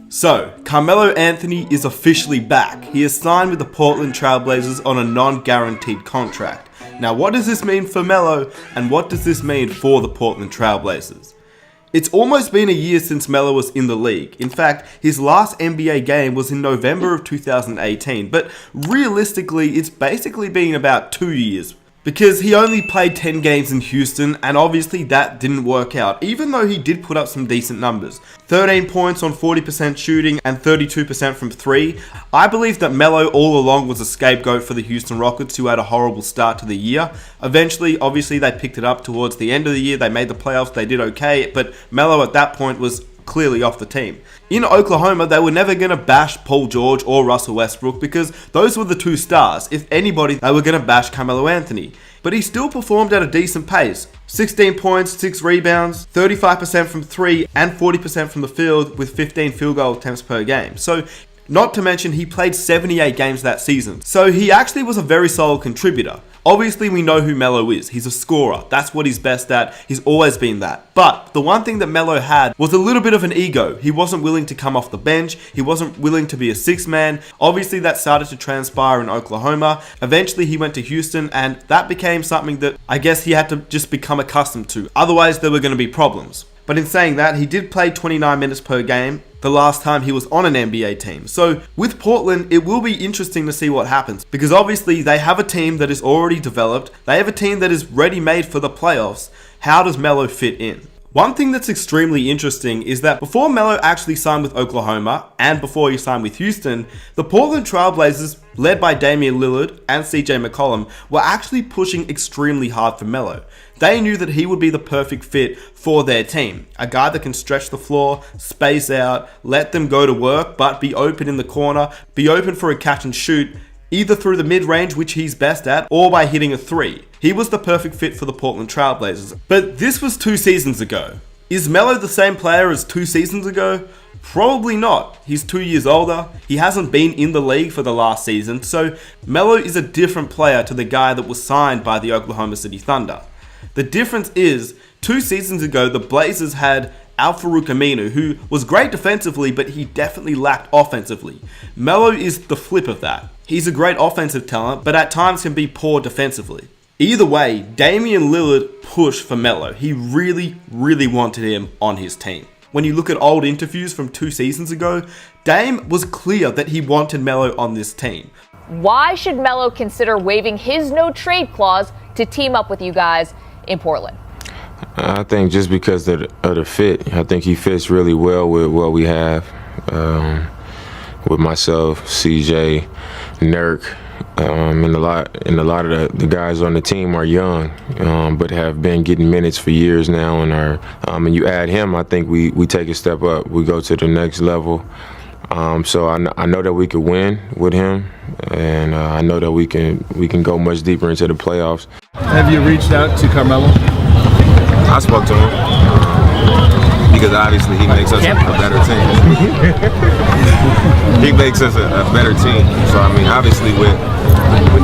So, Carmelo Anthony is officially back. He is signed with the Portland Trailblazers on a non-guaranteed contract. Now, what does this mean for Melo, and what does this mean for the Portland Trailblazers? It's almost been a year since Melo was in the league. In fact, his last NBA game was in November of 2018, but realistically, it's basically been about 2 years. Because he only played 10 games in Houston, and obviously that didn't work out, even though he did put up some decent numbers. 13 points on 40% shooting and 32% from 3. I believe that Melo all along was a scapegoat for the Houston Rockets, who had a horrible start to the year. Eventually, obviously, they picked it up towards the end of the year. They made the playoffs, they did okay, but Melo at that point was clearly off the team. In Oklahoma, they were never going to bash Paul George or Russell Westbrook because those were the two stars. If anybody, they were going to bash Carmelo Anthony. But he still performed at a decent pace. 16 points, 6 rebounds, 35% from 3 and 40% from the field with 15 field goal attempts per game. So, not to mention he played 78 games that season. So he actually was a very solid contributor. Obviously, we know who Melo is. He's a scorer. That's what he's best at. He's always been that. But the one thing that Melo had was a little bit of an ego. He wasn't willing to come off the bench. He wasn't willing to be a sixth man. Obviously, that started to transpire in Oklahoma. Eventually, he went to Houston, and that became something that I guess he had to just become accustomed to. Otherwise, there were going to be problems. But in saying that, he did play 29 minutes per game the last time he was on an NBA team. So with Portland, it will be interesting to see what happens, because obviously they have a team that is already developed. They have a team that is ready-made for the playoffs. How does Melo fit in? One thing that's extremely interesting is that before Melo actually signed with Oklahoma and before he signed with Houston, the Portland Trailblazers, led by Damian Lillard and CJ McCollum, were actually pushing extremely hard for Melo. They knew that he would be the perfect fit for their team. A guy that can stretch the floor, space out, let them go to work, but be open in the corner, be open for a catch and shoot, either through the mid-range, which he's best at, or by hitting a 3. He was the perfect fit for the Portland Trailblazers. But this was 2 seasons ago. Is Melo the same player as 2 seasons ago? Probably not. He's 2 years older. He hasn't been in the league for the last season, so Melo is a different player to the guy that was signed by the Oklahoma City Thunder. The difference is, 2 seasons ago, the Blazers had Al-Farouq Aminu, who was great defensively, but he definitely lacked offensively. Melo is the flip of that. He's a great offensive talent, but at times can be poor defensively. Either way, Damian Lillard pushed for Melo. He really, really wanted him on his team. When you look at old interviews from 2 seasons ago, Dame was clear that he wanted Melo on this team. Why should Melo consider waiving his no-trade clause to team up with you guys in Portland? I think just because of the fit. I think he fits really well with what we have. With myself, CJ, Nurk, and a lot of the guys on the team are young, but have been getting minutes for years now, and you add him, I think we take a step up. We go to the next level. So I know that we could win with him, and I know that we can go much deeper into the playoffs. Have you reached out to Carmelo? I spoke to him because obviously he makes us a better team. He makes us a better team. So I mean, obviously with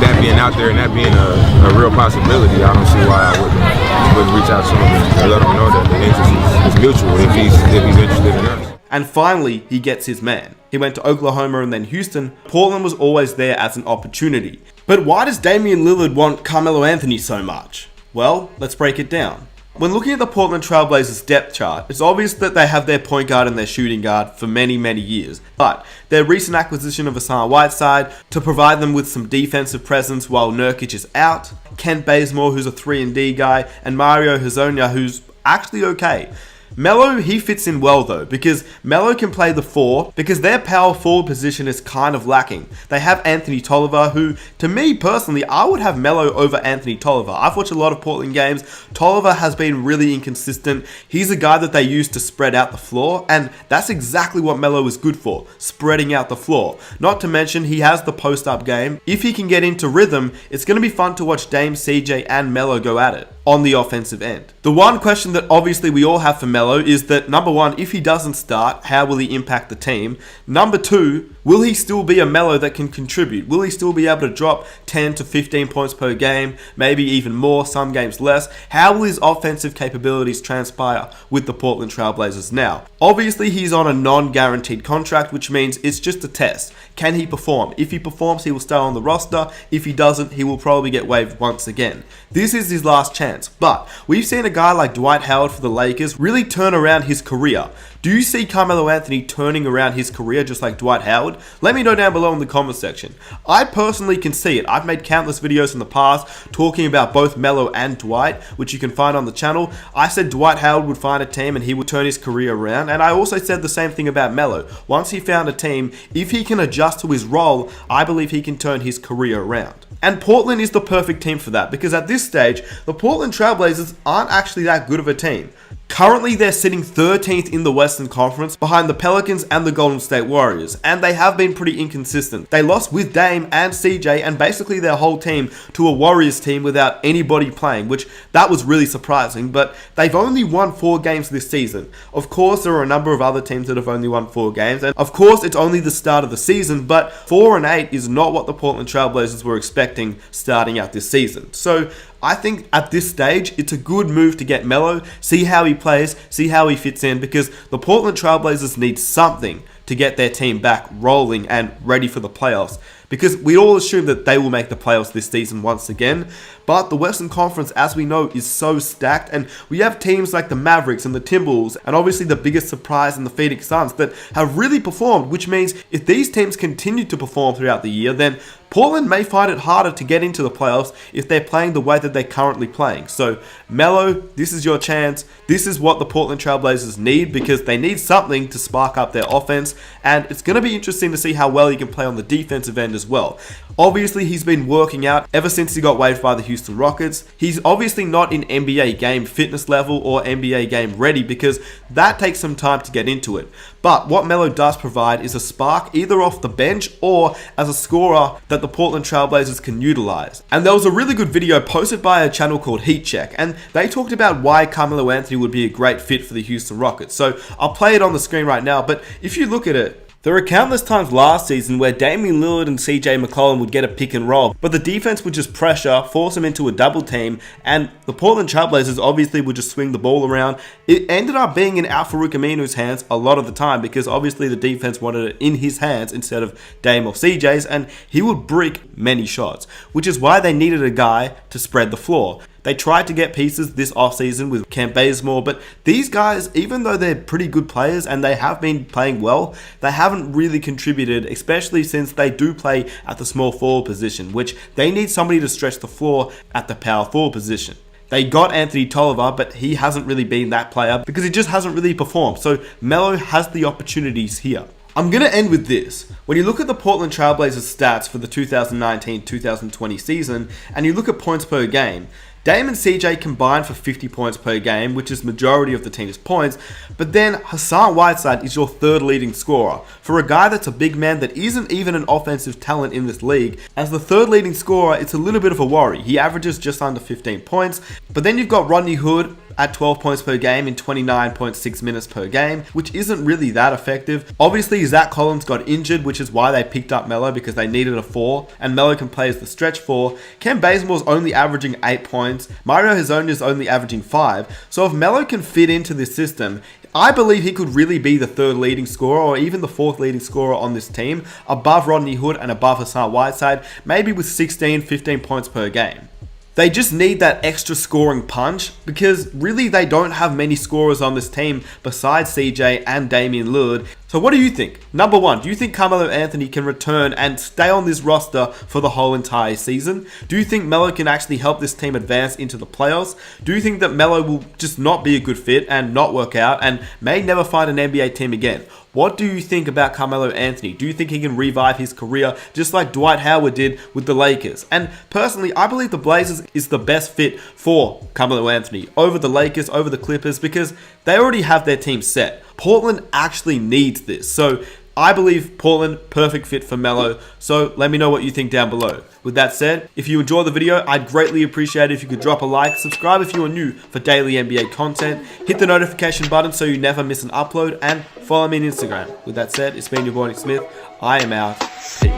that being out there and that being a real possibility, I don't see why I wouldn't reach out to him and let him know that the interest is mutual if he's interested in us. And finally, he gets his man. He went to Oklahoma and then Houston. Portland was always there as an opportunity. But why does Damian Lillard want Carmelo Anthony so much? Well, let's break it down. When looking at the Portland Trailblazers depth chart, it's obvious that they have their point guard and their shooting guard for many, many years. But their recent acquisition of Hassan Whiteside to provide them with some defensive presence while Nurkic is out, Kent Bazemore, who's a 3-and-D guy, and Mario Hezonja, who's actually okay. Melo, he fits in well though, because Melo can play the 4, because their power forward position is kind of lacking. They have Anthony Tolliver, who, to me personally, I would have Melo over Anthony Tolliver. I've watched a lot of Portland games. Tolliver has been really inconsistent. He's a guy that they use to spread out the floor, and that's exactly what Melo is good for, spreading out the floor. Not to mention, he has the post-up game. If he can get into rhythm, it's going to be fun to watch Dame, CJ, and Melo go at it. on the offensive end. The one question that obviously we all have for Melo is that, number one, if he doesn't start, how will he impact the team? Number two, will he still be a Melo that can contribute? Will he still be able to drop 10 to 15 points per game, maybe even more, some games less? How will his offensive capabilities transpire with the Portland Trailblazers now? Obviously, he's on a non-guaranteed contract, which means it's just a test. Can he perform? If he performs, he will stay on the roster. If he doesn't, he will probably get waived once again. This is his last chance, but we've seen a guy like Dwight Howard for the Lakers really turn around his career. Do you see Carmelo Anthony turning around his career just like Dwight Howard? Let me know down below in the comment section. I personally can see it. I've made countless videos in the past talking about both Melo and Dwight, which you can find on the channel. I said Dwight Howard would find a team and he would turn his career around, and I also said the same thing about Melo. Once he found a team, if he can adjust to his role, I believe he can turn his career around. And Portland is the perfect team for that, because at this stage, the Portland Trailblazers aren't actually that good of a team. Currently, they're sitting 13th in the Western Conference behind the Pelicans and the Golden State Warriors, and they have been pretty inconsistent. They lost with Dame and CJ and basically their whole team to a Warriors team without anybody playing, which that was really surprising, but they've only won 4 games this season. Of course, there are a number of other teams that have only won 4 games, and of course, it's only the start of the season, but 4-8 is not what the Portland Trailblazers were expecting starting out this season. So, I think at this stage, it's a good move to get Melo, see how he plays, see how he fits in, because the Portland Trailblazers need something to get their team back rolling and ready for the playoffs. Because we all assume that they will make the playoffs this season once again. But the Western Conference, as we know, is so stacked, and we have teams like the Mavericks and the Timberwolves, and obviously the biggest surprise in the Phoenix Suns that have really performed, which means if these teams continue to perform throughout the year, then Portland may find it harder to get into the playoffs if they're playing the way that they're currently playing. So, Melo, this is your chance. This is what the Portland Trailblazers need, because they need something to spark up their offense, and it's going to be interesting to see how well he can play on the defensive end as well. Obviously, he's been working out ever since he got waived by the Houston Rockets. He's obviously not in NBA game fitness level or NBA game ready, because that takes some time to get into it. But what Melo does provide is a spark either off the bench or as a scorer that the Portland Trailblazers can utilize. And there was a really good video posted by a channel called Heat Check, and they talked about why Carmelo Anthony would be a great fit for the Houston Rockets. So I'll play it on the screen right now, but if you look at it, there are countless times last season where Damian Lillard and CJ McCollum would get a pick and roll, but the defense would just pressure, force them into a double team, and the Portland Trailblazers obviously would just swing the ball around. It ended up being in Al-Farouq Aminu's hands a lot of the time, because obviously the defense wanted it in his hands instead of Dame or CJ's, and he would brick many shots, which is why they needed a guy to spread the floor. They tried to get pieces this offseason with Kent Bazemore, but these guys, even though they're pretty good players and they have been playing well, they haven't really contributed, especially since they do play at the small forward position, which they need somebody to stretch the floor at the power forward position. They got Anthony Tolliver, but he hasn't really been that player because he just hasn't really performed. So Melo has the opportunities here. I'm going to end with this. When you look at the Portland Trailblazers stats for the 2019-2020 season, and you look at points per game, Dame and CJ combined for 50 points per game, which is majority of the team's points, but then Hassan Whiteside is your third leading scorer. For a guy that's a big man that isn't even an offensive talent in this league, as the third leading scorer, it's a little bit of a worry. He averages just under 15 points, but then you've got Rodney Hood at 12 points per game in 29.6 minutes per game, which isn't really that effective. Obviously, Zach Collins got injured, which is why they picked up Melo, because they needed a 4, and Melo can play as the stretch 4. Kent Bazemore's only averaging 8 points. Mario Hezonja is only averaging 5. So if Melo can fit into this system, I believe he could really be the third leading scorer or even the fourth leading scorer on this team, above Rodney Hood and above Hassan Whiteside, maybe with 16, 15 points per game. They just need that extra scoring punch, because really they don't have many scorers on this team besides CJ and Damian Lillard. So what do you think? Number one, do you think Carmelo Anthony can return and stay on this roster for the whole entire season? Do you think Melo can actually help this team advance into the playoffs? Do you think that Melo will just not be a good fit and not work out and may never find an NBA team again? What do you think about Carmelo Anthony? Do you think he can revive his career just like Dwight Howard did with the Lakers? And personally, I believe the Blazers is the best fit for Carmelo Anthony over the Lakers, over the Clippers, because they already have their team set. Portland actually needs this. So I believe Portland, perfect fit for Melo, so let me know what you think down below. With that said, if you enjoyed the video, I'd greatly appreciate it if you could drop a like, subscribe if you are new for daily NBA content, hit the notification button so you never miss an upload, and follow me on Instagram. With that said, it's been your boy Nick Smith. I am out. Peace.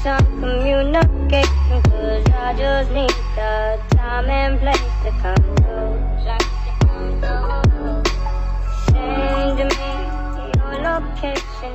Some communication, cause I just need the time and place to come through. Send me your location.